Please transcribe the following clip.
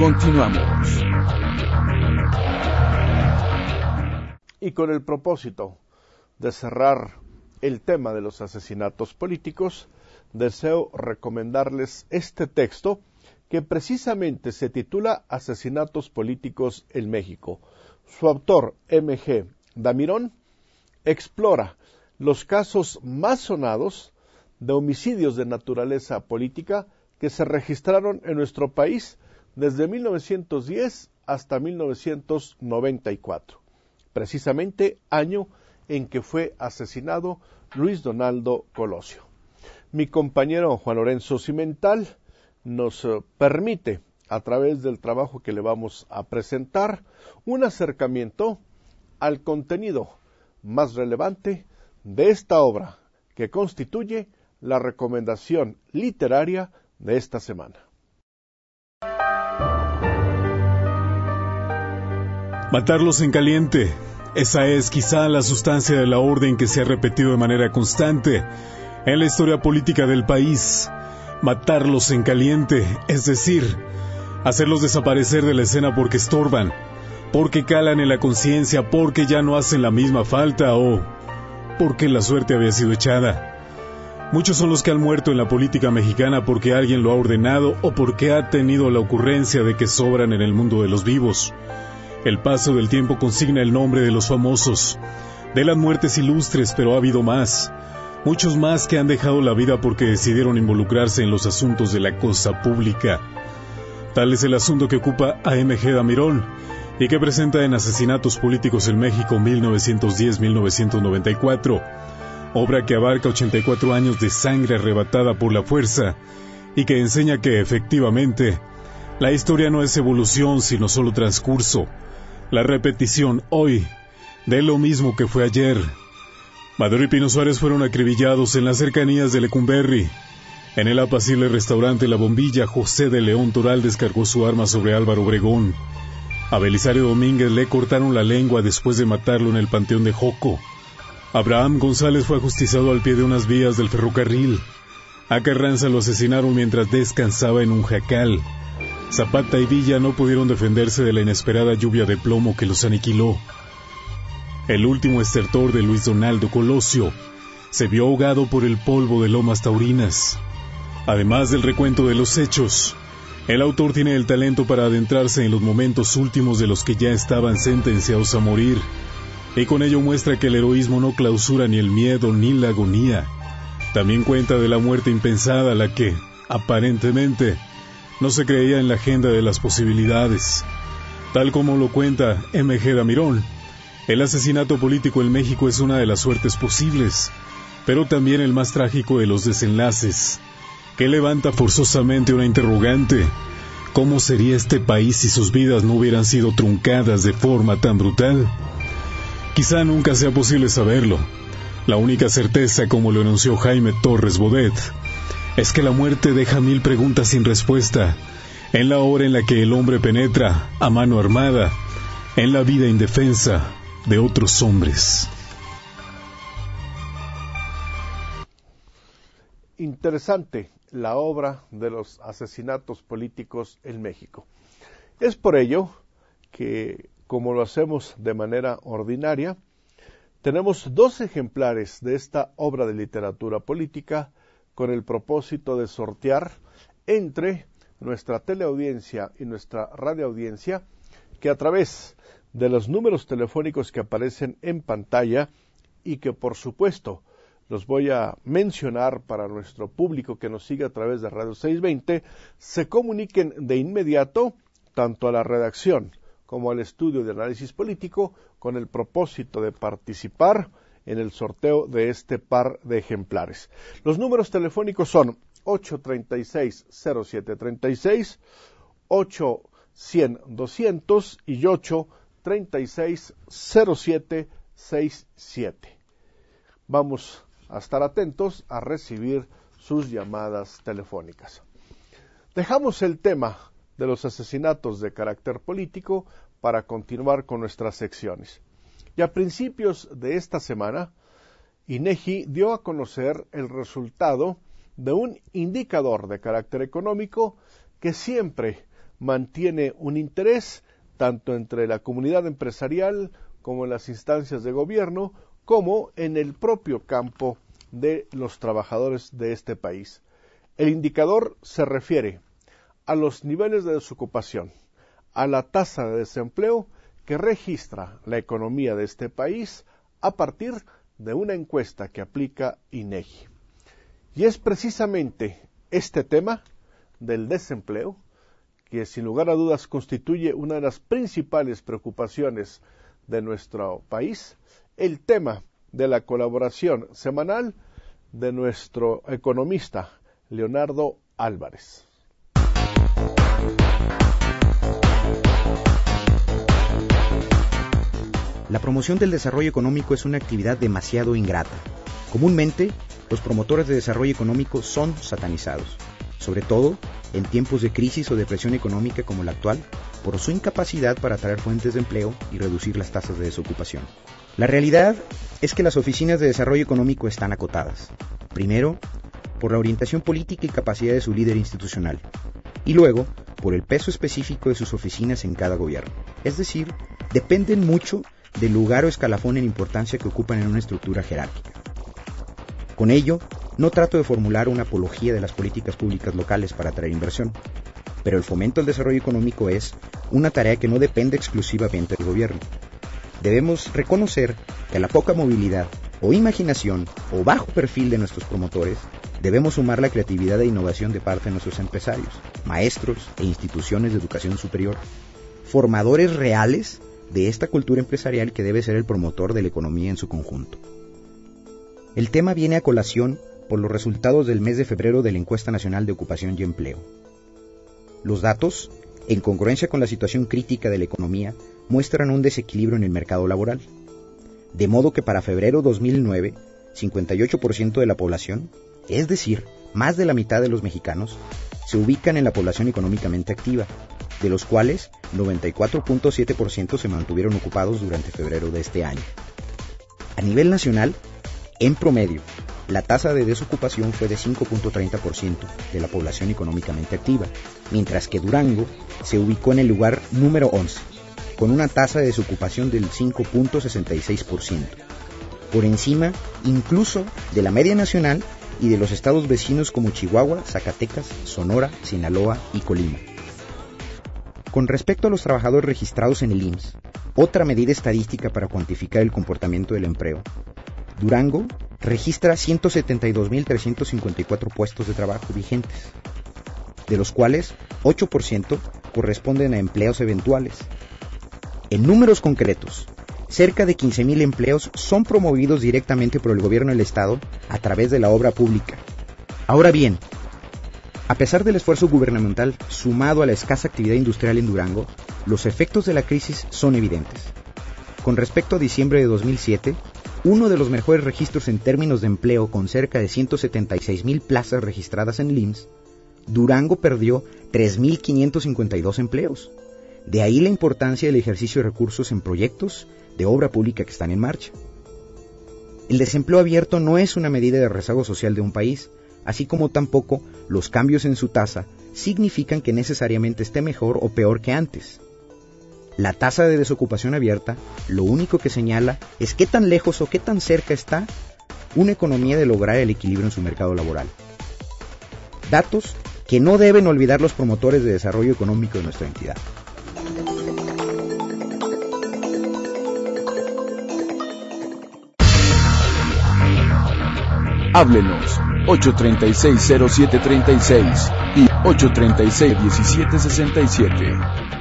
Continuamos. Y con el propósito de cerrar el tema de los asesinatos políticos, deseo recomendarles este texto que precisamente se titula Asesinatos políticos en México. Su autor, M.G. Damirón, explora los casos más sonados de homicidios de naturaleza política que se registraron en nuestro país desde 1910 hasta 1994, precisamente año en que fue asesinado Luis Donaldo Colosio. Mi compañero Juan Lorenzo Cimental nos permite, a través del trabajo que le vamos a presentar, un acercamiento al contenido más relevante de esta obra que constituye la recomendación literaria de esta semana. Matarlos en caliente. Esa es quizá la sustancia de la orden que se ha repetido de manera constante en la historia política del país. Matarlos en caliente, es decir, hacerlos desaparecer de la escena porque estorban, porque calan en la conciencia, porque ya no hacen la misma falta o porque la suerte había sido echada. Muchos son los que han muerto en la política mexicana porque alguien lo ha ordenado o porque ha tenido la ocurrencia de que sobran en el mundo de los vivos. El paso del tiempo consigna el nombre de los famosos, de las muertes ilustres, pero ha habido más. Muchos más que han dejado la vida porque decidieron involucrarse en los asuntos de la cosa pública. Tal es el asunto que ocupa a M.G. Damirón y que presenta en Asesinatos políticos en México 1910-1994, obra que abarca 84 años de sangre arrebatada por la fuerza y que enseña que efectivamente la historia no es evolución sino solo transcurso, la repetición hoy de lo mismo que fue ayer. Madero y Pino Suárez fueron acribillados en las cercanías de Lecumberri. En el apacible restaurante La Bombilla, José de León Toral descargó su arma sobre Álvaro Obregón. A Belisario Domínguez le cortaron la lengua después de matarlo en el Panteón de Joco. Abraham González fue ajusticiado al pie de unas vías del ferrocarril. A Carranza lo asesinaron mientras descansaba en un jacal. Zapata y Villa no pudieron defenderse de la inesperada lluvia de plomo que los aniquiló. El último estertor de Luis Donaldo Colosio se vio ahogado por el polvo de Lomas Taurinas. Además del recuento de los hechos, el autor tiene el talento para adentrarse en los momentos últimos de los que ya estaban sentenciados a morir, y con ello muestra que el heroísmo no clausura ni el miedo ni la agonía. También cuenta de la muerte impensada, la que, aparentemente, no se creía en la agenda de las posibilidades. Tal como lo cuenta M.G. Damirón, el asesinato político en México es una de las suertes posibles, pero también el más trágico de los desenlaces, que levanta forzosamente una interrogante: ¿cómo sería este país si sus vidas no hubieran sido truncadas de forma tan brutal? Quizá nunca sea posible saberlo. La única certeza, como lo anunció Jaime Torres Bodet, es que la muerte deja 1000 preguntas sin respuesta, en la hora en la que el hombre penetra, a mano armada, en la vida indefensa de otros hombres. Interesante la obra de los asesinatos políticos en México. Es por ello que, como lo hacemos de manera ordinaria, tenemos 2 ejemplares de esta obra de literatura política con el propósito de sortear entre nuestra teleaudiencia y nuestra radioaudiencia, que a través de los números telefónicos que aparecen en pantalla y que por supuesto los voy a mencionar para nuestro público que nos sigue a través de Radio 620, se comuniquen de inmediato tanto a la redacción como al estudio de análisis político con el propósito de participar en el sorteo de este par de ejemplares. Los números telefónicos son 836-0736, 800-200 y 836-0767. Vamos a estar atentos a recibir sus llamadas telefónicas. Dejamos el tema de los asesinatos de carácter político para continuar con nuestras secciones. Y a principios de esta semana, INEGI dio a conocer el resultado de un indicador de carácter económico que siempre mantiene un interés tanto entre la comunidad empresarial como en las instancias de gobierno, como en el propio campo de los trabajadores de este país. El indicador se refiere a los niveles de desocupación, a la tasa de desempleo que registra la economía de este país a partir de una encuesta que aplica INEGI. Y es precisamente este tema del desempleo que sin lugar a dudas constituye una de las principales preocupaciones de nuestro país, el tema de la colaboración semanal de nuestro economista Leonardo Álvarez. La promoción del desarrollo económico es una actividad demasiado ingrata. Comúnmente, los promotores de desarrollo económico son satanizados, sobre todo en tiempos de crisis o depresión económica como la actual, por su incapacidad para atraer fuentes de empleo y reducir las tasas de desocupación. La realidad es que las oficinas de desarrollo económico están acotadas. Primero, por la orientación política y capacidad de su líder institucional, y luego, por el peso específico de sus oficinas en cada gobierno. Es decir, dependen mucho del lugar o escalafón en importancia que ocupan en una estructura jerárquica. Con ello, no trato de formular una apología de las políticas públicas locales para atraer inversión, pero el fomento al desarrollo económico es una tarea que no depende exclusivamente del gobierno. Debemos reconocer que a la poca movilidad o imaginación o bajo perfil de nuestros promotores, debemos sumar la creatividad e innovación de parte de nuestros empresarios, maestros e instituciones de educación superior, formadores reales de esta cultura empresarial que debe ser el promotor de la economía en su conjunto. El tema viene a colación por los resultados del mes de febrero de la Encuesta Nacional de Ocupación y Empleo. Los datos, en congruencia con la situación crítica de la economía, muestran un desequilibrio en el mercado laboral. De modo que para febrero 2009, 58% de la población, es decir, más de la mitad de los mexicanos, se ubican en la población económicamente activa, de los cuales 94.7% se mantuvieron ocupados durante febrero de este año. A nivel nacional, en promedio, la tasa de desocupación fue de 5.30% de la población económicamente activa, mientras que Durango se ubicó en el lugar número 11, con una tasa de desocupación del 5.66%, por encima incluso de la media nacional y de los estados vecinos como Chihuahua, Zacatecas, Sonora, Sinaloa y Colima. Con respecto a los trabajadores registrados en el IMSS, otra medida estadística para cuantificar el comportamiento del empleo, Durango registra 172.354 puestos de trabajo vigentes, de los cuales 8% corresponden a empleos eventuales. En números concretos, cerca de 15.000 empleos son promovidos directamente por el gobierno del Estado a través de la obra pública. Ahora bien, a pesar del esfuerzo gubernamental sumado a la escasa actividad industrial en Durango, los efectos de la crisis son evidentes. Con respecto a diciembre de 2007, uno de los mejores registros en términos de empleo con cerca de 176.000 plazas registradas en el IMSS, Durango perdió 3.552 empleos. De ahí la importancia del ejercicio de recursos en proyectos de obra pública que están en marcha. El desempleo abierto no es una medida de rezago social de un país, así como tampoco los cambios en su tasa significan que necesariamente esté mejor o peor que antes. La tasa de desocupación abierta lo único que señala es qué tan lejos o qué tan cerca está una economía de lograr el equilibrio en su mercado laboral. Datos que no deben olvidar los promotores de desarrollo económico de nuestra entidad. Háblenos 836-0736 y 836-1767.